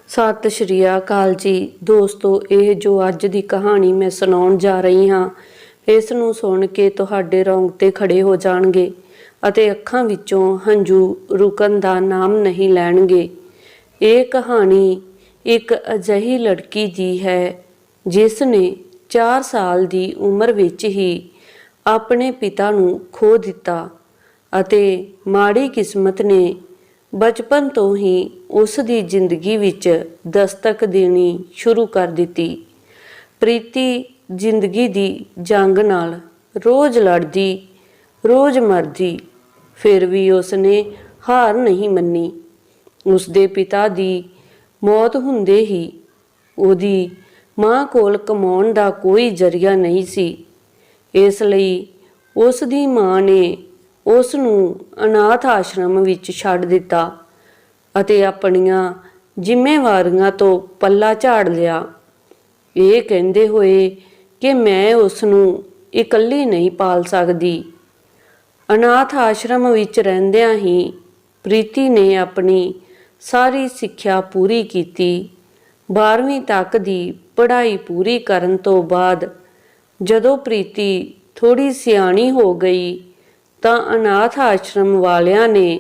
ਸਤਿ ਸ਼੍ਰੀ ਅਕਾਲ ਜੀ ਦੋਸਤੋ, ਇਹ ਜੋ ਅੱਜ ਦੀ ਕਹਾਣੀ ਮੈਂ ਸੁਣਾਉਣ ਜਾ ਰਹੀ ਹਾਂ, ਇਸ ਨੂੰ ਸੁਣ ਕੇ ਤੁਹਾਡੇ ਰੌਂਗਟੇ ਖੜੇ ਹੋ ਜਾਣਗੇ ਅਤੇ ਅੱਖਾਂ ਵਿੱਚੋਂ ਹੰਝੂ ਰੁਕਣ ਦਾ ਨਾਮ ਨਹੀਂ ਲੈਣਗੇ। ਇਹ ਕਹਾਣੀ ਇੱਕ ਅਜਿਹੀ ਲੜਕੀ ਦੀ ਹੈ ਜਿਸ ਨੇ 4 ਸਾਲ ਦੀ ਉਮਰ ਵਿੱਚ ਹੀ ਆਪਣੇ ਪਿਤਾ ਨੂੰ ਖੋ ਦਿੱਤਾ ਅਤੇ ਮਾੜੀ ਕਿਸਮਤ ਨੇ ਬਚਪਨ ਤੋਂ ਹੀ ਉਸ ਦੀ ਜ਼ਿੰਦਗੀ ਵਿੱਚ ਦਸਤਕ ਦੇਣੀ ਸ਼ੁਰੂ ਕਰ ਦਿੱਤੀ। ਪ੍ਰੀਤੀ ਜ਼ਿੰਦਗੀ ਦੀ ਜੰਗ ਨਾਲ ਰੋਜ਼ ਲੜਦੀ, ਰੋਜ਼ ਮਰਦੀ, ਫਿਰ ਵੀ ਉਸਨੇ ਹਾਰ ਨਹੀਂ ਮੰਨੀ। ਉਸਦੇ ਪਿਤਾ ਦੀ ਮੌਤ ਹੁੰਦੇ ਹੀ ਉਹਦੀ ਮਾਂ ਕੋਲ ਕਮਾਉਣ ਦਾ ਕੋਈ ਜ਼ਰੀਆ ਨਹੀਂ ਸੀ। ਇਸ ਲਈ ਉਸ ਦੀ ਮਾਂ ਨੇ ਉਸ ਨੂੰ ਅਨਾਥ ਆਸ਼ਰਮ ਵਿੱਚ ਛੱਡ ਦਿੱਤਾ ਅਤੇ ਆਪਣੀਆਂ ਜ਼ਿੰਮੇਵਾਰੀਆਂ ਤੋਂ ਪੱਲਾ ਝਾੜ ਲਿਆ, ਇਹ ਕਹਿੰਦੇ ਹੋਏ ਕਿ ਮੈਂ ਉਸ ਨੂੰ ਇਕੱਲੀ ਨਹੀਂ ਪਾਲ ਸਕਦੀ। ਅਨਾਥ ਆਸ਼ਰਮ ਵਿੱਚ ਰਹਿੰਦਿਆਂ ਹੀ ਪ੍ਰੀਤੀ ਨੇ ਆਪਣੀ ਸਾਰੀ ਸਿੱਖਿਆ ਪੂਰੀ ਕੀਤੀ। 12ਵੀਂ ਤੱਕ ਦੀ ਪੜ੍ਹਾਈ ਪੂਰੀ ਕਰਨ ਤੋਂ ਬਾਅਦ ਜਦੋਂ ਪ੍ਰੀਤੀ ਥੋੜੀ ਸਿਆਣੀ ਹੋ ਗਈ ਤਾਂ ਅਨਾਥ ਆਸ਼ਰਮ ਵਾਲਿਆਂ ਨੇ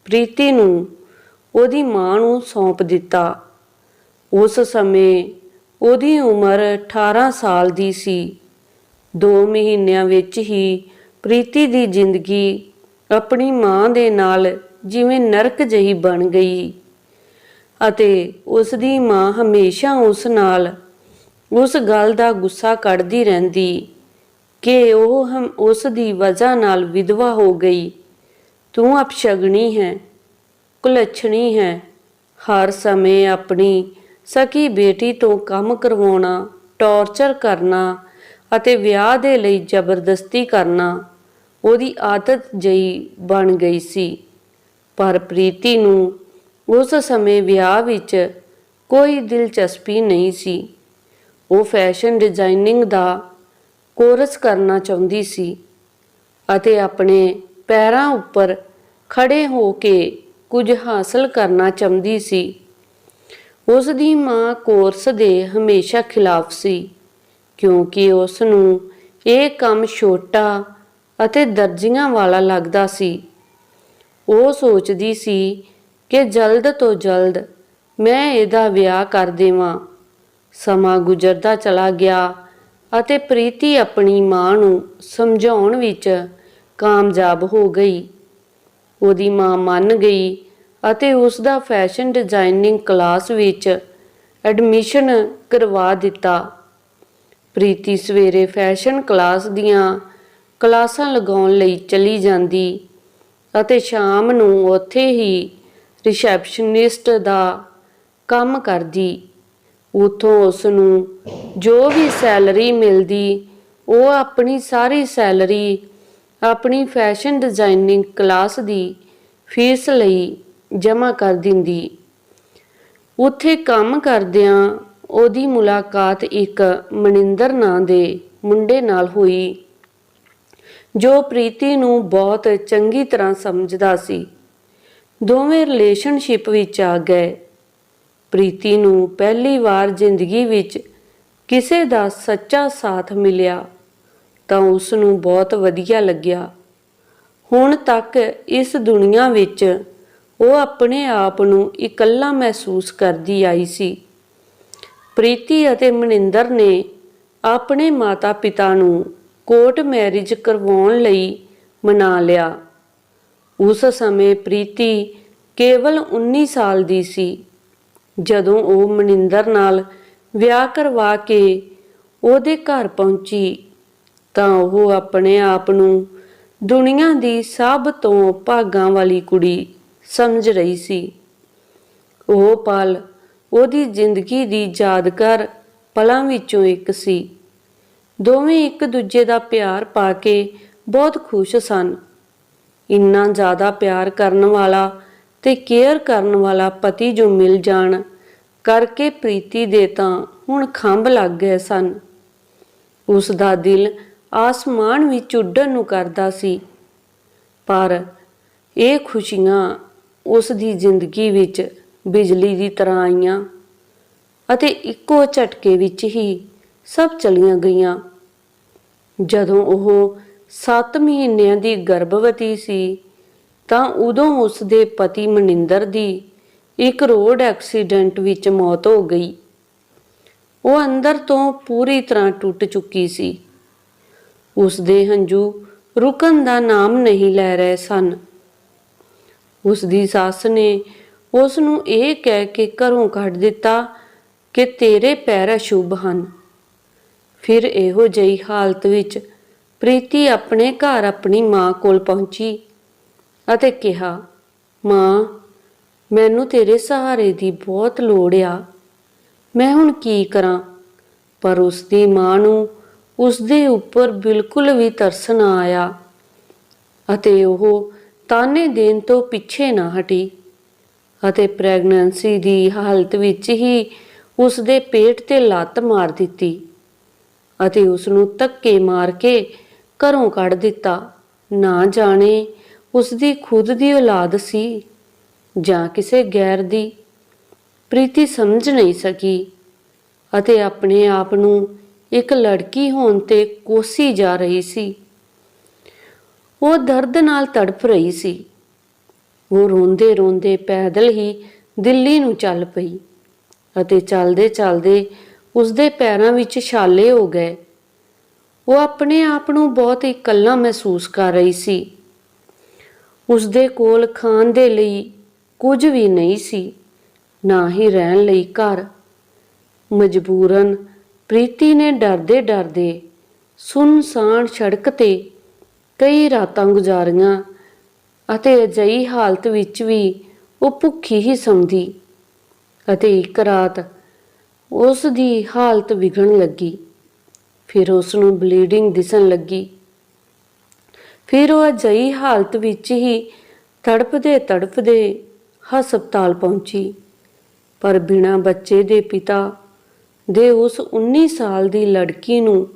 ਪ੍ਰੀਤੀ ਨੂੰ ਉਹਦੀ ਮਾਂ ਨੂੰ ਸੌਂਪ ਦਿੱਤਾ। ਉਸ ਸਮੇਂ ਉਹਦੀ ਉਮਰ 18 ਸਾਲ ਦੀ ਸੀ। 2 ਮਹੀਨਿਆਂ ਵਿੱਚ ਹੀ ਪ੍ਰੀਤੀ ਦੀ ਜ਼ਿੰਦਗੀ ਆਪਣੀ ਮਾਂ ਦੇ ਨਾਲ ਜਿਵੇਂ ਨਰਕ ਜਿਹੀ ਬਣ ਗਈ ਅਤੇ ਉਸ ਦੀ ਮਾਂ ਹਮੇਸ਼ਾ ਉਸ ਨਾਲ ਉਸ ਗੱਲ ਦਾ ਗੁੱਸਾ ਕੱਢਦੀ ਰਹਿੰਦੀ ਕਿ ਉਹ ਉਸ ਦੀ ਵਜ੍ਹਾ ਨਾਲ ਵਿਧਵਾ ਹੋ ਗਈ। ਤੂੰ ਅਪਸ਼ਗਨੀ ਹੈ, ਕੁਲੱਛਣੀ ਹੈ। ਹਰ ਸਮੇਂ ਆਪਣੀ ਸਕੀ ਬੇਟੀ ਤੋਂ ਕੰਮ ਕਰਵਾਉਣਾ, ਟੌਰਚਰ ਕਰਨਾ ਅਤੇ ਵਿਆਹ ਦੇ ਲਈ ਜ਼ਬਰਦਸਤੀ ਕਰਨਾ ਉਹਦੀ ਆਦਤ ਜਿਹੀ ਬਣ ਗਈ ਸੀ। ਪਰ ਪ੍ਰੀਤੀ ਨੂੰ ਉਸ ਸਮੇਂ ਵਿਆਹ ਵਿੱਚ ਕੋਈ ਦਿਲਚਸਪੀ ਨਹੀਂ ਸੀ। ਉਹ ਫੈਸ਼ਨ ਡਿਜ਼ਾਈਨਿੰਗ ਦਾ ਕੋਰਸ ਕਰਨਾ ਚਾਹੁੰਦੀ ਸੀ ਅਤੇ ਆਪਣੇ ਪੈਰਾਂ ਉੱਪਰ ਖੜੇ ਹੋ ਕੇ ਕੁਝ ਹਾਸਲ ਕਰਨਾ ਚਾਹੁੰਦੀ ਸੀ। ਉਸ ਦੀ ਮਾਂ ਕੋਰਸ ਦੇ ਹਮੇਸ਼ਾ ਖਿਲਾਫ ਸੀ ਕਿਉਂਕਿ ਉਸ ਨੂੰ ਇਹ ਕੰਮ ਛੋਟਾ ਅਤੇ ਦਰਜੀਆਂ ਵਾਲਾ ਲੱਗਦਾ ਸੀ। ਉਹ ਸੋਚਦੀ ਸੀ ਕਿ ਜਲਦ ਤੋਂ ਜਲਦ ਮੈਂ ਇਹਦਾ ਵਿਆਹ ਕਰ ਦੇਵਾਂ। ਸਮਾਂ ਗੁਜ਼ਰਦਾ ਚਲਾ ਗਿਆ ਅਤੇ ਪ੍ਰੀਤੀ ਆਪਣੀ ਮਾਂ ਨੂੰ ਸਮਝਾਉਣ ਵਿੱਚ ਕਾਮਯਾਬ ਹੋ ਗਈ। ਉਹਦੀ ਮਾਂ ਮੰਨ ਗਈ ਅਤੇ ਉਸ ਦਾ ਫੈਸ਼ਨ ਡਿਜ਼ਾਈਨਿੰਗ ਕਲਾਸ ਵਿੱਚ ਐਡਮਿਸ਼ਨ ਕਰਵਾ ਦਿੱਤਾ। ਪ੍ਰੀਤੀ ਸਵੇਰੇ ਫੈਸ਼ਨ ਕਲਾਸ ਦੀਆਂ ਕਲਾਸਾਂ ਲਗਾਉਣ ਲਈ ਚਲੀ ਜਾਂਦੀ ਅਤੇ ਸ਼ਾਮ ਨੂੰ ਉੱਥੇ ਹੀ ਰਿਸੈਪਸ਼ਨਿਸਟ ਦਾ ਕੰਮ ਕਰਦੀ। ਉੱਥੋਂ ਉਸ ਨੂੰ ਜੋ ਵੀ ਸੈਲਰੀ ਮਿਲਦੀ ਉਹ ਆਪਣੀ ਸਾਰੀ ਸੈਲਰੀ ਆਪਣੀ ਫੈਸ਼ਨ ਡਿਜ਼ਾਈਨਿੰਗ ਕਲਾਸ ਦੀ ਫੀਸ ਲਈ ਜਮ੍ਹਾਂ ਕਰ ਦਿੰਦੀ। ਉੱਥੇ ਕੰਮ ਕਰਦਿਆਂ ਉਹਦੀ ਮੁਲਾਕਾਤ ਇੱਕ ਮਨਿੰਦਰ ਨਾਂ ਦੇ ਮੁੰਡੇ ਨਾਲ ਹੋਈ ਜੋ ਪ੍ਰੀਤੀ ਨੂੰ ਬਹੁਤ ਚੰਗੀ ਤਰ੍ਹਾਂ ਸਮਝਦਾ ਸੀ। ਦੋਵੇਂ ਰਿਲੇਸ਼ਨਸ਼ਿਪ ਵਿੱਚ ਆ ਗਏ। ਪ੍ਰੀਤੀ ਨੂੰ ਪਹਿਲੀ ਵਾਰ ਜ਼ਿੰਦਗੀ ਵਿੱਚ ਕਿਸੇ ਦਾ ਸੱਚਾ ਸਾਥ ਮਿਲਿਆ ਤਾਂ ਉਸ ਨੂੰ ਬਹੁਤ ਵਧੀਆ ਲੱਗਿਆ। ਹੁਣ ਤੱਕ ਇਸ ਦੁਨੀਆ ਵਿੱਚ ਉਹ ਆਪਣੇ ਆਪ ਨੂੰ ਇਕੱਲਾ ਮਹਿਸੂਸ ਕਰਦੀ ਆਈ ਸੀ। ਪ੍ਰੀਤੀ ਅਤੇ ਮਨਿੰਦਰ ਨੇ ਆਪਣੇ ਮਾਤਾ-ਪਿਤਾ ਨੂੰ ਕੋਰਟ ਮੈਰਿਜ ਕਰਵਾਉਣ ਲਈ ਮਨਾ ਲਿਆ। ਉਸ ਸਮੇਂ ਪ੍ਰੀਤੀ ਕੇਵਲ 19 ਸਾਲ ਦੀ ਸੀ। ਜਦੋਂ ਉਹ ਮਨਿੰਦਰ ਨਾਲ ਵਿਆਹ ਕਰਵਾ ਕੇ ਉਹਦੇ ਘਰ ਪਹੁੰਚੀ ਤਾਂ ਉਹ ਆਪਣੇ ਆਪ ਨੂੰ ਦੁਨੀਆ ਦੀ ਸਭ ਤੋਂ ਭਾਗਾਂ ਵਾਲੀ ਕੁੜੀ ਸਮਝ ਰਹੀ ਸੀ। ਉਹ ਪਲ ਉਹਦੀ ਜ਼ਿੰਦਗੀ ਦੀ ਯਾਦਗਾਰ ਪਲਾਂ ਵਿੱਚੋਂ ਇੱਕ ਸੀ। ਦੋਵੇਂ ਇੱਕ ਦੂਜੇ ਦਾ ਪਿਆਰ ਪਾ ਕੇ ਬਹੁਤ ਖੁਸ਼ ਸਨ। ਇੰਨਾ ਜ਼ਿਆਦਾ ਪਿਆਰ ਕਰਨ ਵਾਲਾ ਤੇ ਕੇਅਰ ਕਰਨ ਵਾਲਾ ਪਤੀ ਜੋ ਮਿਲ ਜਾਣ ਕਰਕੇ ਪ੍ਰੀਤੀ ਦੇ ਤਾਂ ਹੁਣ ਖੰਭ ਲੱਗ ਗਏ ਸਨ। ਉਸ ਦਾ ਦਿਲ ਆਸਮਾਨ ਵਿੱਚ ਉੱਡਣ ਨੂੰ ਕਰਦਾ ਸੀ। ਪਰ ਇਹ ਖੁਸ਼ੀਆਂ ਉਸ ਦੀ ਜ਼ਿੰਦਗੀ ਵਿੱਚ ਬਿਜਲੀ ਦੀ ਤਰ੍ਹਾਂ ਆਈਆਂ ਅਤੇ ਇੱਕੋ ਝਟਕੇ ਵਿੱਚ ਹੀ ਸਭ ਚਲੀਆਂ ਗਈਆਂ। ਜਦੋਂ ਉਹ 7 ਮਹੀਨਿਆਂ ਦੀ ਗਰਭਵਤੀ ਸੀ ਤਾਂ ਉਦੋਂ ਉਸ ਦੇ ਪਤੀ ਮਨਿੰਦਰ ਦੀ ਇੱਕ ਰੋਡ ਐਕਸੀਡੈਂਟ ਵਿੱਚ ਮੌਤ ਹੋ ਗਈ। ਉਹ ਅੰਦਰ ਤੋਂ ਪੂਰੀ ਤਰ੍ਹਾਂ ਟੁੱਟ ਚੁੱਕੀ ਸੀ। ਉਸ ਦੇ ਹੰਝੂ ਰੁਕਣ ਦਾ ਨਾਮ ਨਹੀਂ ਲੈ ਰਹੇ ਸਨ। ਉਸ ਦੀ ਸੱਸ ਨੇ ਉਸ ਨੂੰ ਇਹ ਕਹਿ ਕੇ ਘਰੋਂ ਕੱਢ ਦਿੱਤਾ ਕਿ ਤੇਰੇ ਪੈਰ ਅਸ਼ੁੱਭ ਹਨ। ਫਿਰ ਇਹੋ ਜਿਹੀ ਹਾਲਤ ਵਿੱਚ ਪ੍ਰੀਤੀ ਆਪਣੇ ਘਰ ਆਪਣੀ ਮਾਂ ਕੋਲ ਪਹੁੰਚੀ ਅਤੇ ਕਿਹਾ, ਮਾਂ, ਮੈਨੂੰ ਤੇਰੇ ਸਹਾਰੇ ਦੀ ਬਹੁਤ ਲੋੜ ਆ, ਮੈਂ ਹੁਣ ਕੀ ਕਰਾਂ। ਪਰ ਉਸ ਦੀ ਮਾਂ ਨੂੰ ਉਸ ਦੇ ਉੱਪਰ ਬਿਲਕੁਲ ਵੀ ਤਰਸ ਨਾ ਆਇਆ ਅਤੇ ਉਹ ਤਾਨੇ ਦੇਣ ਤੋਂ ਪਿੱਛੇ ਨਾ ਹਟੀ ਅਤੇ ਪ੍ਰੈਗਨੈਂਸੀ ਦੀ ਹਾਲਤ ਵਿੱਚ ਹੀ ਉਸ ਦੇ ਪੇਟ ਤੇ ਲੱਤ ਮਾਰ ਦਿੱਤੀ ਅਤੇ ਉਸ ਨੂੰ ਧੱਕੇ ਮਾਰ ਕੇ ਘਰੋਂ ਕੱਢ ਦਿੱਤਾ। ਨਾ ਜਾਣੇ ਉਸ ਦੀ ਖੁਦ ਦੀ ਔਲਾਦ ਸੀ ਜਾਂ ਕਿਸੇ ਗੈਰ ਦੀ। ਪ੍ਰੀਤੀ ਸਮਝ ਨਹੀਂ ਸਕੀ ਅਤੇ ਆਪਣੇ ਆਪ ਨੂੰ ਇੱਕ ਲੜਕੀ ਹੋਣ ਤੇ ਕੋਸੀ ਜਾ ਰਹੀ ਸੀ। ਉਹ ਦਰਦ ਨਾਲ ਤੜਫ ਰਹੀ ਸੀ। ਉਹ ਰੋਂਦੇ ਰੋਂਦੇ ਪੈਦਲ ਹੀ ਦਿੱਲੀ ਨੂੰ ਚੱਲ ਪਈ ਅਤੇ ਚੱਲਦੇ ਚੱਲਦੇ ਉਸਦੇ ਪੈਰਾਂ ਵਿੱਚ ਛਾਲੇ ਹੋ ਗਏ। ਉਹ ਆਪਣੇ ਆਪ ਨੂੰ ਬਹੁਤ ਇਕੱਲਾ ਮਹਿਸੂਸ ਕਰ ਰਹੀ ਸੀ। ਉਸਦੇ ਕੋਲ ਖਾਣ ਦੇ ਲਈ ਕੁਝ ਵੀ ਨਹੀਂ ਸੀ, ਨਾ ਹੀ ਰਹਿਣ ਲਈ ਘਰ। ਮਜਬੂਰਨ ਪ੍ਰੀਤੀ ਨੇ ਡਰਦੇ ਡਰਦੇ ਸੁੰਨਸਾਨ ਸੜਕ ਤੇ ਕਈ ਰਾਤਾਂ ਗੁਜ਼ਾਰੀਆਂ ਅਤੇ ਅਜਿਹੀ ਹਾਲਤ ਵਿੱਚ ਵੀ ਉਹ ਭੁੱਖੀ ਹੀ ਸੌਂਦੀ ਅਤੇ ਇੱਕ ਰਾਤ ਉਸ ਦੀ ਹਾਲਤ ਵਿਗੜਨ ਲੱਗੀ। ਫਿਰ ਉਸ ਨੂੰ ਬਲੀਡਿੰਗ ਦਿਸਣ ਲੱਗੀ। ਫਿਰ ਉਹ ਅਜਿਹੀ ਹਾਲਤ ਵਿੱਚ ਹੀ ਤੜਫਦੇ ਤੜਫਦੇ ਹਸਪਤਾਲ ਪਹੁੰਚੀ। ਪਰ ਬਿਨਾਂ ਬੱਚੇ ਦੇ ਪਿਤਾ ਦੇ ਉਸ 19 ਸਾਲ ਦੀ ਲੜਕੀ ਨੂੰ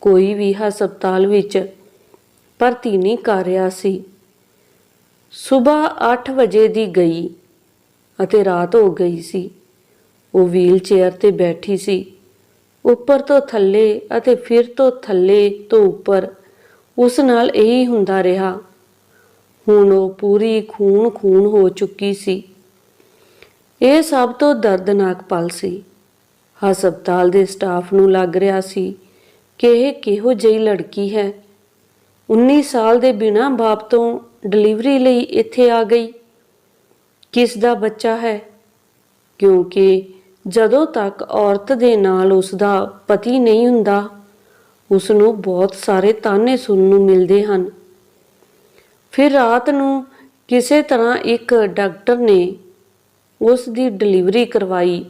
ਕੋਈ ਵੀ ਹਸਪਤਾਲ ਵਿੱਚ ਭਰਤੀ ਨਹੀਂ ਕਰ ਰਿਹਾ ਸੀ। ਸਵੇਰ 8 ਵਜੇ ਦੀ ਗਈ ਅਤੇ ਰਾਤ ਹੋ ਗਈ ਸੀ। ਉਹ ਵੀਲ ਚੇਅਰ ਤੇ ਬੈਠੀ ਸੀ। ਉੱਪਰ ਤੋਂ ਥੱਲੇ ਅਤੇ ਫਿਰ ਤੋਂ ਥੱਲੇ ਤੋਂ ਉੱਪਰ ਉਸ ਨਾਲ ਇਹੀ ਹੁੰਦਾ ਰਿਹਾ। ਹੁਣ ਉਹ ਪੂਰੀ ਖੂਨ ਖੂਨ ਹੋ ਚੁੱਕੀ ਸੀ। ਇਹ ਸਭ ਤੋਂ ਦਰਦਨਾਕ ਪਲ ਸੀ। ਹਸਪਤਾਲ ਦੇ ਸਟਾਫ ਨੂੰ ਲੱਗ ਰਿਹਾ ਸੀ ਕਿ ਇਹ ਕਿਹੋ ਜਿਹੀ ਲੜਕੀ ਹੈ, 19 ਸਾਲ ਦੇ ਬਿਨਾਂ ਬਾਪ ਤੋਂ ਡਿਲੀਵਰੀ ਲਈ ਇੱਥੇ ਆ ਗਈ। ਕਿਸ ਦਾ ਬੱਚਾ ਹੈ? ਕਿਉਂਕਿ ਜਦੋਂ ਤੱਕ ਔਰਤ ਦੇ ਨਾਲ ਉਸ ਦਾ ਪਤੀ ਨਹੀਂ ਹੁੰਦਾ, ਉਸ ਨੂੰ ਬਹੁਤ ਸਾਰੇ ਤਾਨੇ ਸੁਣਨ ਨੂੰ ਮਿਲਦੇ ਹਨ। ਫਿਰ ਰਾਤ ਨੂੰ ਕਿਸੇ ਤਰ੍ਹਾਂ ਇੱਕ ਡਾਕਟਰ ਨੇ ਉਸ ਦੀ ਡਿਲੀਵਰੀ ਕਰਵਾਈ।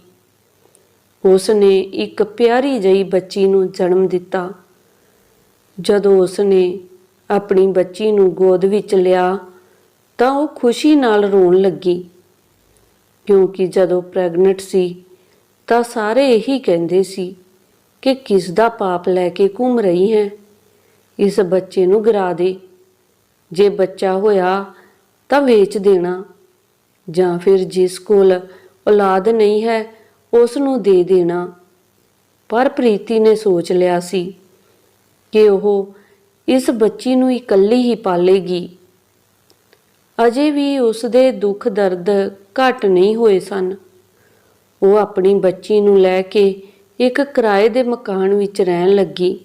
ਉਸ ਨੇ ਇੱਕ ਪਿਆਰੀ ਜਿਹੀ ਬੱਚੀ ਨੂੰ ਜਨਮ ਦਿੱਤਾ। ਜਦੋਂ ਉਸ ਨੇ ਆਪਣੀ ਬੱਚੀ ਨੂੰ ਗੋਦ ਵਿੱਚ ਲਿਆ ਤਾਂ ਉਹ ਖੁਸ਼ੀ ਨਾਲ ਰੋਣ ਲੱਗੀ, ਕਿਉਂਕਿ ਜਦੋਂ ਪ੍ਰੈਗਨੈਂਟ ਸੀ ਤਾਂ ਸਾਰੇ ਇਹੀ ਕਹਿੰਦੇ ਸੀ ਕਿ ਕਿਸ ਦਾ ਪਾਪ ਲੈ ਕੇ ਘੁੰਮ ਰਹੀ ਹੈ, ਇਸ ਬੱਚੇ ਨੂੰ ਗਿਰਾ ਦੇ। ਜੇ ਬੱਚਾ ਹੋਇਆ ਤਾਂ ਵੇਚ ਦੇਣਾ ਜਾਂ ਫਿਰ ਜਿਸ ਕੋਲ ਔਲਾਦ ਨਹੀਂ ਹੈ ਉਸ ਨੂੰ ਦੇ ਦੇਣਾ। ਪਰ ਪ੍ਰੀਤੀ ਨੇ ਸੋਚ ਲਿਆ ਸੀ ਕਿ ਉਹ ਇਸ ਬੱਚੀ ਨੂੰ ਇਕੱਲੀ ਹੀ ਪਾਲੇਗੀ। ਅਜੇ ਵੀ ਉਸ ਦੇ ਦੁੱਖ ਦਰਦ ਘੱਟ ਨਹੀਂ ਹੋਏ ਸਨ। ਉਹ ਆਪਣੀ ਬੱਚੀ ਨੂੰ ਲੈ ਕੇ ਇੱਕ ਕਿਰਾਏ ਦੇ ਮਕਾਨ ਵਿੱਚ ਰਹਿਣ ਲੱਗੀ।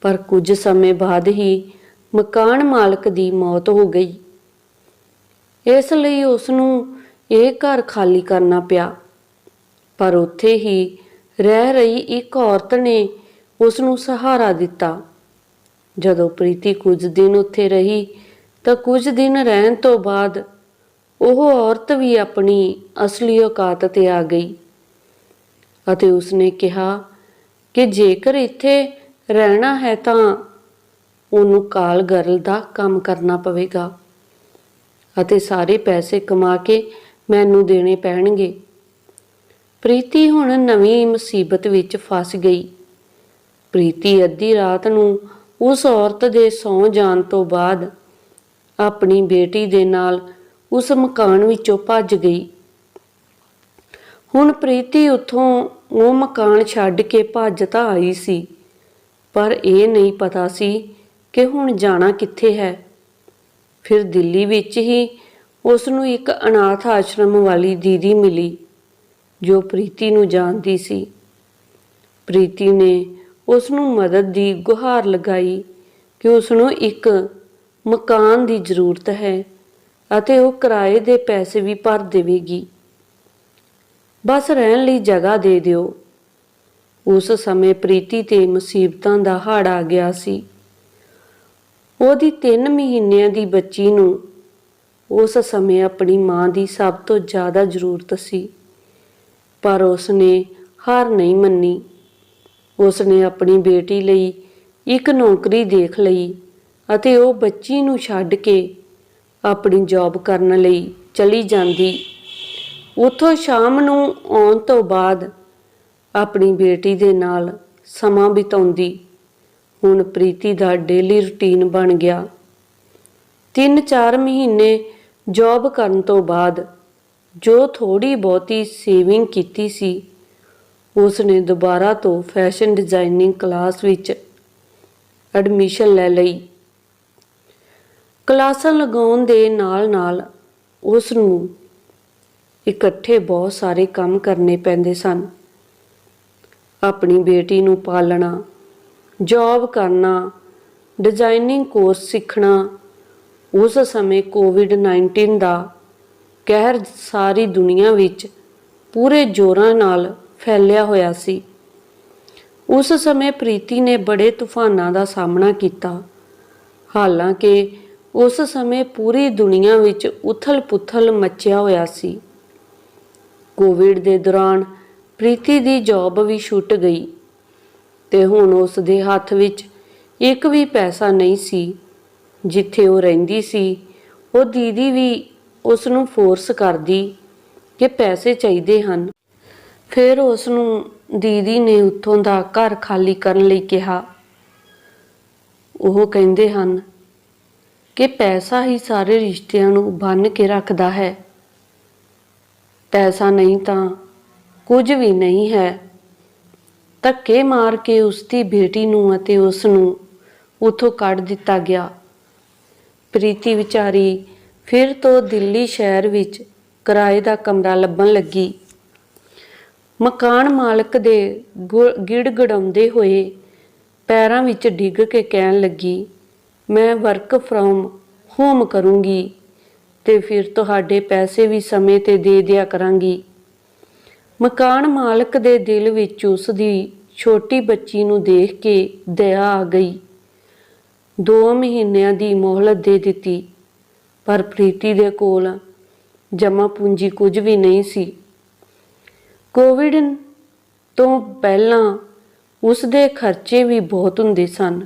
ਪਰ ਕੁਝ ਸਮੇਂ ਬਾਅਦ ਹੀ ਮਕਾਨ ਮਾਲਕ ਦੀ ਮੌਤ ਹੋ ਗਈ। ਇਸ ਲਈ ਉਸ ਨੂੰ ਇਹ ਘਰ ਖਾਲੀ ਕਰਨਾ ਪਿਆ। ਪਰ ਉੱਥੇ ਹੀ ਰਹਿ ਰਹੀ ਇੱਕ ਔਰਤ ਨੇ ਉਸ ਨੂੰ ਸਹਾਰਾ ਦਿੱਤਾ। ਜਦੋਂ ਪ੍ਰੀਤੀ ਕੁਝ ਦਿਨ ਉੱਥੇ ਰਹੀ ਤਾਂ ਕੁਝ ਦਿਨ ਰਹਿਣ ਤੋਂ ਬਾਅਦ ਉਹ ਔਰਤ ਵੀ ਆਪਣੀ ਅਸਲੀ ਔਕਾਤ ਤੇ ਆ ਗਈ ਅਤੇ ਉਸਨੇ ਕਿਹਾ ਕਿ ਜੇਕਰ ਇੱਥੇ ਰਹਿਣਾ ਹੈ ਤਾਂ ਉਹਨੂੰ ਕਾਲ ਗਰਲ ਦਾ ਕੰਮ ਕਰਨਾ ਪਵੇਗਾ ਅਤੇ ਸਾਰੇ ਪੈਸੇ ਕਮਾ ਕੇ ਮੈਨੂੰ ਦੇਣੇ ਪੈਣਗੇ। ਪ੍ਰੀਤੀ ਹੁਣ ਨਵੀਂ ਮੁਸੀਬਤ ਵਿੱਚ ਫਸ ਗਈ। ਪ੍ਰੀਤੀ ਅੱਧੀ ਰਾਤ ਨੂੰ ਉਸ ਔਰਤ ਦੇ ਸੌਂ ਜਾਣ ਤੋਂ ਬਾਅਦ ਆਪਣੀ ਬੇਟੀ ਦੇ ਨਾਲ ਉਸ ਮਕਾਨ ਵਿੱਚੋਂ ਭੱਜ ਗਈ। ਹੁਣ ਪ੍ਰੀਤੀ ਉੱਥੋਂ ਉਹ ਮਕਾਨ ਛੱਡ ਕੇ ਭੱਜ ਤਾਂ ਆਈ ਸੀ, ਪਰ ਇਹ ਨਹੀਂ ਪਤਾ ਸੀ ਕਿ ਹੁਣ ਜਾਣਾ ਕਿੱਥੇ ਹੈ। ਫਿਰ ਦਿੱਲੀ ਵਿੱਚ ਹੀ ਉਸ ਨੂੰ ਇੱਕ ਅਨਾਥ ਆਸ਼ਰਮ ਵਾਲੀ ਦੀਦੀ ਮਿਲੀ ਜੋ ਪ੍ਰੀਤੀ ਨੂੰ ਜਾਣਦੀ ਸੀ। ਪ੍ਰੀਤੀ ਨੇ ਉਸ ਨੂੰ ਮਦਦ ਦੀ ਗੁਹਾਰ ਲਗਾਈ ਕਿ ਉਸ ਨੂੰ ਇੱਕ ਮਕਾਨ ਦੀ ਜ਼ਰੂਰਤ ਹੈ ਅਤੇ ਉਹ ਕਿਰਾਏ ਦੇ ਪੈਸੇ ਵੀ ਭਰ ਦੇਵੇਗੀ। ਬਸ ਰਹਿਣ ਲਈ ਜਗ੍ਹਾ ਦੇ ਦਿਓ। ਉਸ ਸਮੇਂ ਪ੍ਰੀਤੀ ਤੇ ਮੁਸੀਬਤਾਂ ਦਾ ਹੜ੍ਹ ਆ ਗਿਆ ਸੀ। ਉਹਦੀ 3 ਮਹੀਨਿਆਂ ਦੀ ਬੱਚੀ ਨੂੰ ਉਸ ਸਮੇਂ ਆਪਣੀ ਮਾਂ ਦੀ ਸਭ ਤੋਂ ਜ਼ਿਆਦਾ ਜ਼ਰੂਰਤ ਸੀ, ਪਰ ਉਸਨੇ ਹਾਰ ਨਹੀਂ ਮੰਨੀ। ਉਸਨੇ ਆਪਣੀ ਬੇਟੀ ਲਈ ਇੱਕ ਨੌਕਰੀ ਦੇਖ ਲਈ ਅਤੇ ਉਹ ਬੱਚੀ ਨੂੰ ਛੱਡ ਕੇ ਆਪਣੀ ਜੌਬ ਕਰਨ ਲਈ ਚਲੀ ਜਾਂਦੀ। ਉੱਥੋਂ ਸ਼ਾਮ ਨੂੰ ਆਉਣ ਤੋਂ ਬਾਅਦ ਆਪਣੀ ਬੇਟੀ ਦੇ ਨਾਲ ਸਮਾਂ ਬਿਤਾਉਂਦੀ। ਹੁਣ ਪ੍ਰੀਤੀ ਦਾ ਡੇਲੀ ਰੁਟੀਨ ਬਣ ਗਿਆ। 3-4 ਮਹੀਨੇ ਜੌਬ ਕਰਨ ਤੋਂ ਬਾਅਦ ਜੋ ਥੋੜੀ ਬਹੁਤੀ ਸੇਵਿੰਗ ਕੀਤੀ ਸੀ, ਉਸਨੇ ਦੁਬਾਰਾ ਤੋਂ ਫੈਸ਼ਨ ਡਿਜ਼ਾਈਨਿੰਗ ਕਲਾਸ ਵਿੱਚ ਐਡਮਿਸ਼ਨ ਲੈ ਲਈ। ਕਲਾਸਾਂ ਲਗਾਉਣ ਦੇ ਨਾਲ ਉਸ ਨੂੰ ਇਕੱਠੇ ਬਹੁਤ ਸਾਰੇ ਕੰਮ ਕਰਨੇ ਪੈਂਦੇ ਸਨ। ਆਪਣੀ ਬੇਟੀ ਨੂੰ ਪਾਲਣਾ, ਜੌਬ ਕਰਨਾ, ਡਿਜ਼ਾਈਨਿੰਗ ਕੋਰਸ ਸਿੱਖਣਾ। ਉਸ ਸਮੇਂ ਕੋਵਿਡ-19 ਦਾ ਕਹਿਰ ਸਾਰੀ ਦੁਨੀਆ ਵਿੱਚ ਪੂਰੇ ਜ਼ੋਰਾਂ ਨਾਲ ਫੈਲਿਆ ਹੋਇਆ ਸੀ। ਉਸ ਸਮੇਂ ਪ੍ਰੀਤੀ ਨੇ ਬੜੇ ਤੂਫਾਨਾਂ ਦਾ ਸਾਹਮਣਾ ਕੀਤਾ। ਹਾਲਾਂਕਿ ਉਸ ਸਮੇਂ ਪੂਰੀ ਦੁਨੀਆ ਵਿੱਚ ਉਥਲ-ਪੁਥਲ ਮੱਚਿਆ ਹੋਇਆ ਸੀ। ਕੋਵਿਡ ਦੇ ਦੌਰਾਨ ਪ੍ਰੀਤੀ ਦੀ ਜੌਬ ਵੀ ਛੁੱਟ ਗਈ ਤੇ ਹੁਣ ਉਸ ਦੇ ਹੱਥ ਵਿੱਚ ਇੱਕ ਵੀ ਪੈਸਾ ਨਹੀਂ ਸੀ। ਜਿੱਥੇ ਉਹ ਰਹਿੰਦੀ ਸੀ, ਉਹ ਦੀਦੀ ਵੀ ਉਸ ਨੂੰ ਫੋਰਸ ਕਰਦੀ ਕਿ ਪੈਸੇ ਚਾਹੀਦੇ ਹਨ। ਫਿਰ ਉਸ ਨੂੰ ਦੀਦੀ ਨੇ ਉੱਥੋਂ ਦਾ ਘਰ ਖਾਲੀ ਕਰਨ ਲਈ ਕਿਹਾ। ਉਹ ਕਹਿੰਦੇ ਹਨ ਕਿ ਪੈਸਾ ਹੀ ਸਾਰੇ ਰਿਸ਼ਤਿਆਂ ਨੂੰ ਬੰਨ੍ਹ ਕੇ ਰੱਖਦਾ ਹੈ। ਪੈਸਾ ਨਹੀਂ ਤਾਂ ਕੁਝ ਵੀ ਨਹੀਂ ਹੈ। ਧੱਕੇ ਮਾਰ ਕੇ ਉਸ ਦੀ ਬੇਟੀ ਨੂੰ ਅਤੇ ਉਸ ਨੂੰ ਉੱਥੋਂ ਕੱਢ ਦਿੱਤਾ ਗਿਆ। ਪ੍ਰੀਤੀ ਵਿਚਾਰੀ ਫਿਰ ਤੋਂ ਦਿੱਲੀ ਸ਼ਹਿਰ ਵਿੱਚ ਕਿਰਾਏ ਦਾ ਕਮਰਾ ਲੱਭਣ ਲੱਗੀ। ਮਕਾਨ ਮਾਲਕ ਦੇ ਗਿੜਗਿੜਾਉਂਦੇ ਹੋਏ ਪੈਰਾਂ ਵਿੱਚ ਡਿੱਗ ਕੇ ਕਹਿਣ ਲੱਗੀ, ਮੈਂ ਵਰਕ ਫਰੋਮ ਹੋਮ ਕਰੂੰਗੀ ਤੇ ਫਿਰ ਤੁਹਾਡੇ ਪੈਸੇ ਵੀ ਸਮੇਂ ਤੇ ਦੇ ਦਿਆ ਕਰਾਂਗੀ। ਮਕਾਨ ਮਾਲਕ ਦੇ ਦਿਲ ਵਿੱਚ ਉਸ ਦੀ ਛੋਟੀ ਬੱਚੀ ਨੂੰ ਦੇਖ ਕੇ ਦਇਆ ਆ ਗਈ। 2 ਮਹੀਨਿਆਂ ਦੀ ਮੋਹਲਤ ਦੇ ਦਿੱਤੀ, ਪਰ ਪ੍ਰੀਤੀ ਦੇ ਕੋਲ ਜਮ੍ਹਾਂ ਪੂੰਜੀ ਕੁਝ ਵੀ ਨਹੀਂ ਸੀ। ਕੋਵਿਡ ਤੋਂ ਪਹਿਲਾਂ ਉਸ ਦੇ ਖਰਚੇ ਵੀ ਬਹੁਤ ਹੁੰਦੇ ਸਨ।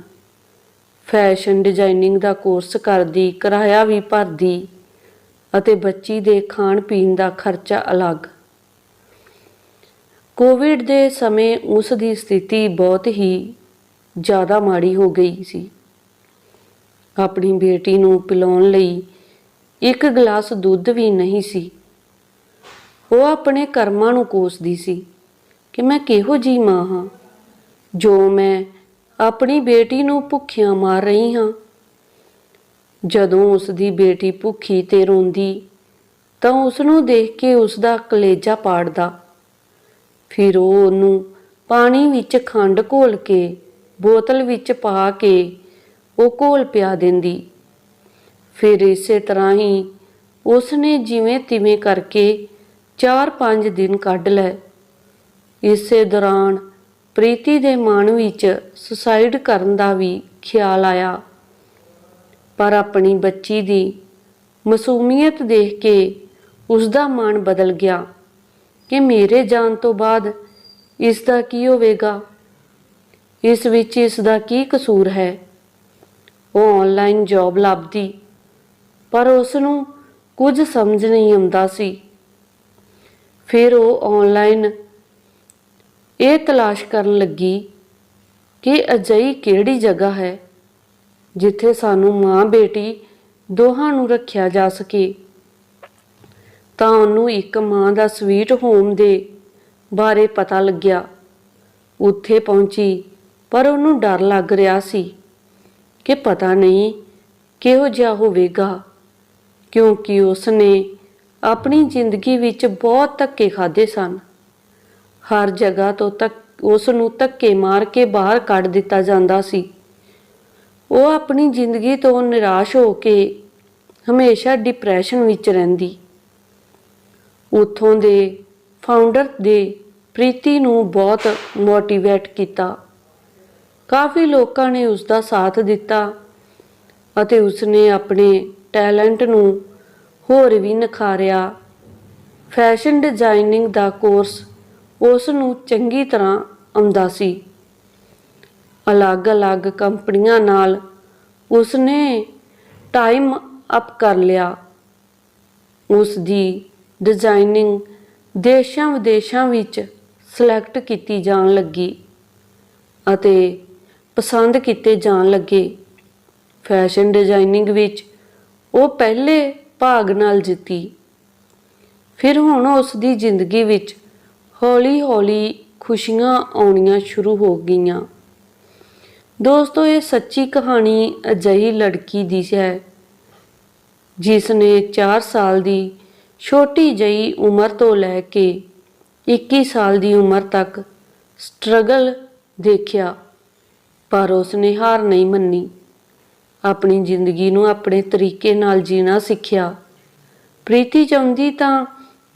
ਫੈਸ਼ਨ ਡਿਜ਼ਾਈਨਿੰਗ ਦਾ ਕੋਰਸ ਕਰਦੀ, ਕਿਰਾਇਆ ਵੀ ਭਰਦੀ ਅਤੇ ਬੱਚੀ ਦੇ ਖਾਣ ਪੀਣ ਦਾ ਖਰਚਾ ਅਲੱਗ। ਕੋਵਿਡ ਦੇ ਸਮੇਂ ਉਸ ਦੀ ਸਥਿਤੀ ਬਹੁਤ ਹੀ ਜ਼ਿਆਦਾ ਮਾੜੀ ਹੋ ਗਈ ਸੀ। ਆਪਣੀ ਬੇਟੀ ਨੂੰ ਪਿਲਾਉਣ ਲਈ 1 ਗਲਾਸ ਦੁੱਧ ਵੀ ਨਹੀਂ ਸੀ। ਉਹ ਆਪਣੇ ਕਰਮਾਂ ਨੂੰ ਕੋਸਦੀ ਸੀ ਕਿ ਮੈਂ ਕਿਹੋ ਜਿਹੀ ਮਾਂ ਹਾਂ ਜੋ ਮੈਂ ਆਪਣੀ ਬੇਟੀ ਨੂੰ ਭੁੱਖਿਆਂ ਮਾਰ ਰਹੀ ਹਾਂ। ਜਦੋਂ ਉਸ ਦੀ ਬੇਟੀ ਭੁੱਖੀ ਤੇ ਰੋਂਦੀ ਤਾਂ ਉਸ ਨੂੰ ਦੇਖ ਕੇ ਉਸ ਦਾ ਕਲੇਜਾ ਪਾੜਦਾ। ਫਿਰ ਉਹ ਉਹਨੂੰ ਪਾਣੀ ਵਿੱਚ ਖੰਡ ਘੋਲ ਕੇ ਬੋਤਲ ਵਿੱਚ ਪਾ ਕੇ ਉਹ ਘੋਲ ਪਿਆ ਦਿੰਦੀ। ਫਿਰ ਇਸੇ ਤਰ੍ਹਾਂ ਹੀ ਉਸਨੇ ਜਿਵੇਂ ਤਿਵੇਂ ਕਰਕੇ 4-5 ਦਿਨ ਕੱਢ ਲਏ। ਇਸੇ ਦੌਰਾਨ ਪ੍ਰੀਤੀ ਦੇ ਮਨ ਵਿੱਚ ਸੁਸਾਈਡ ਕਰਨ ਦਾ ਵੀ ਖਿਆਲ ਆਇਆ, ਪਰ ਆਪਣੀ ਬੱਚੀ ਦੀ ਮਾਸੂਮੀਅਤ ਦੇਖ ਕੇ ਉਸ ਦਾ ਮਨ ਬਦਲ ਗਿਆ ਕਿ ਮੇਰੇ ਜਾਣ ਤੋਂ ਬਾਅਦ ਇਸ ਦਾ ਕੀ ਹੋਵੇਗਾ, ਇਸ ਵਿੱਚ ਇਸ ਦਾ ਕੀ ਕਸੂਰ ਹੈ। ਉਹ ਆਨਲਾਈਨ ਜੌਬ ਲੱਭਦੀ, ਪਰ ਉਸ ਨੂੰ ਕੁਝ ਸਮਝ ਨਹੀਂ ਆਉਂਦਾ ਸੀ। ਫਿਰ ਉਹ ਆਨਲਾਈਨ ਇਹ ਤਲਾਸ਼ ਕਰਨ ਲੱਗੀ ਕਿ ਅਜਿਹੀ ਕਿਹੜੀ ਜਗ੍ਹਾ ਹੈ ਜਿੱਥੇ ਸਾਨੂੰ ਮਾਂ ਬੇਟੀ ਦੋਹਾਂ ਨੂੰ ਰੱਖਿਆ ਜਾ ਸਕੇ। ਤਾਂ ਉਹਨੂੰ ਇੱਕ ਮਾਂ ਦਾ ਸਵੀਟ ਹੋਮ ਦੇ ਬਾਰੇ ਪਤਾ ਲੱਗਿਆ। ਉੱਥੇ ਪਹੁੰਚੀ, ਪਰ ਉਹਨੂੰ ਡਰ ਲੱਗ ਰਿਹਾ ਸੀ ਕਿ ਪਤਾ ਨਹੀਂ ਕਿਹੋ ਜਿਹਾ ਹੋਵੇਗਾ, ਕਿਉਂਕਿ ਉਸਨੇ ਆਪਣੀ ਜ਼ਿੰਦਗੀ ਵਿੱਚ ਬਹੁਤ ਧੱਕੇ ਖਾਧੇ ਸਨ। ਹਰ ਜਗ੍ਹਾ ਤੋਂ ਉਸ ਨੂੰ ਧੱਕੇ ਮਾਰ ਕੇ ਬਾਹਰ ਕੱਢ ਦਿੱਤਾ ਜਾਂਦਾ ਸੀ। ਉਹ ਆਪਣੀ ਜ਼ਿੰਦਗੀ ਤੋਂ ਨਿਰਾਸ਼ ਹੋ ਕੇ ਹਮੇਸ਼ਾ ਡਿਪਰੈਸ਼ਨ ਵਿੱਚ ਰਹਿੰਦੀ। ਉੱਥੋਂ ਦੇ ਫਾਊਂਡਰ ਦੇ ਪ੍ਰੀਤੀ ਨੂੰ ਬਹੁਤ ਮੋਟੀਵੇਟ ਕੀਤਾ। ਕਾਫੀ ਲੋਕਾਂ ਨੇ ਉਸ ਦਾ ਸਾਥ ਦਿੱਤਾ ਅਤੇ ਉਸਨੇ ਆਪਣੇ ਟੈਲੈਂਟ ਨੂੰ ਹੋਰ ਵੀ ਨਿਖਾਰਿਆ। ਫੈਸ਼ਨ ਡਿਜ਼ਾਈਨਿੰਗ ਦਾ ਕੋਰਸ ਉਸ ਨੂੰ ਚੰਗੀ ਤਰ੍ਹਾਂ ਆਉਂਦਾ ਸੀ। ਅਲੱਗ-ਅਲੱਗ ਕੰਪਨੀਆਂ ਨਾਲ ਉਸਨੇ ਟਾਈਮ ਅਪ ਕਰ ਲਿਆ। ਉਸ ਦੀ ਡਿਜ਼ਾਈਨਿੰਗ ਦੇਸ਼ਾਂ ਵਿਦੇਸ਼ਾਂ ਵਿੱਚ ਸਿਲੈਕਟ ਕੀਤੀ ਜਾਣ ਲੱਗੀ ਅਤੇ ਪਸੰਦ ਕੀਤੇ ਜਾਣ ਲੱਗੇ। ਫੈਸ਼ਨ ਡਿਜ਼ਾਈਨਿੰਗ ਵਿੱਚ ਉਹ ਪਹਿਲੇ ਭਾਗ ਨਾਲ ਜਿੱਤੀ। ਫਿਰ ਹੁਣ ਉਸ ਦੀ ਜ਼ਿੰਦਗੀ ਵਿੱਚ ਹੌਲੀ-ਹੌਲੀ ਖੁਸ਼ੀਆਂ ਆਉਣੀਆਂ ਸ਼ੁਰੂ ਹੋ ਗਈਆਂ। ਦੋਸਤੋ, ਇਹ ਸੱਚੀ ਕਹਾਣੀ ਅਜਿਹੀ ਲੜਕੀ ਦੀ ਹੈ ਜਿਸ ਨੇ 4 ਸਾਲ ਦੀ ਛੋਟੀ ਜਿਹੀ ਉਮਰ ਤੋਂ ਲੈ ਕੇ 21 ਸਾਲ ਦੀ ਉਮਰ ਤੱਕ ਸਟਰਗਲ ਦੇਖਿਆ, ਪਰ ਉਸਨੇ ਹਾਰ ਨਹੀਂ ਮੰਨੀ। ਆਪਣੀ ਜ਼ਿੰਦਗੀ ਨੂੰ ਆਪਣੇ ਤਰੀਕੇ ਨਾਲ ਜੀਣਾ ਸਿੱਖਿਆ। ਪ੍ਰੀਤੀ ਚਾਹੁੰਦੀ ਤਾਂ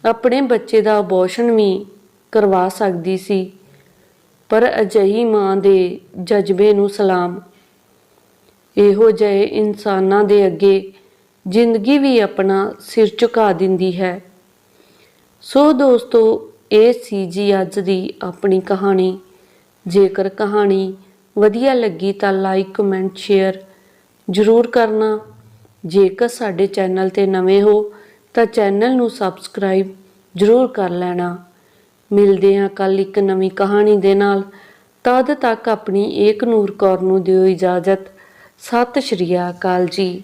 ਆਪਣੇ ਬੱਚੇ ਦਾ ਅਬੋਰਸ਼ਨ ਵੀ ਕਰਵਾ ਸਕਦੀ ਸੀ, ਪਰ ਅਜਿਹੀ ਮਾਂ ਦੇ ਜਜ਼ਬੇ ਨੂੰ ਸਲਾਮ। ਇਹੋ ਜਿਹੇ ਇਨਸਾਨਾਂ ਦੇ ਅੱਗੇ ਜ਼ਿੰਦਗੀ ਵੀ ਆਪਣਾ ਸਿਰ ਝੁਕਾ ਦਿੰਦੀ ਹੈ। ਸੋ ਦੋਸਤੋ, ਇਹ ਸੀ ਜੀ ਅੱਜ ਦੀ ਆਪਣੀ ਕਹਾਣੀ। ਜੇਕਰ ਕਹਾਣੀ ਵਧੀਆ ਲੱਗੀ ਤਾਂ ਲਾਈਕ, ਕਮੈਂਟ, ਸ਼ੇਅਰ ਜ਼ਰੂਰ ਕਰਨਾ। ਜੇਕਰ ਸਾਡੇ ਚੈਨਲ ਤੇ ਨਵੇਂ ਹੋ ਤਾਂ ਚੈਨਲ ਨੂੰ ਸਬਸਕ੍ਰਾਈਬ ਜ਼ਰੂਰ ਕਰ ਲੈਣਾ। ਮਿਲਦੇ ਹਾਂ ਕੱਲ ਇੱਕ ਨਵੀਂ ਕਹਾਣੀ ਦੇ ਨਾਲ। ਤਦ ਤੱਕ ਆਪਣੀ ਏਕਨੂਰ ਕੌਰ ਨੂੰ ਦਿਓ ਇਜਾਜ਼ਤ। ਸਤਿ ਸ਼੍ਰੀ ਅਕਾਲ ਜੀ।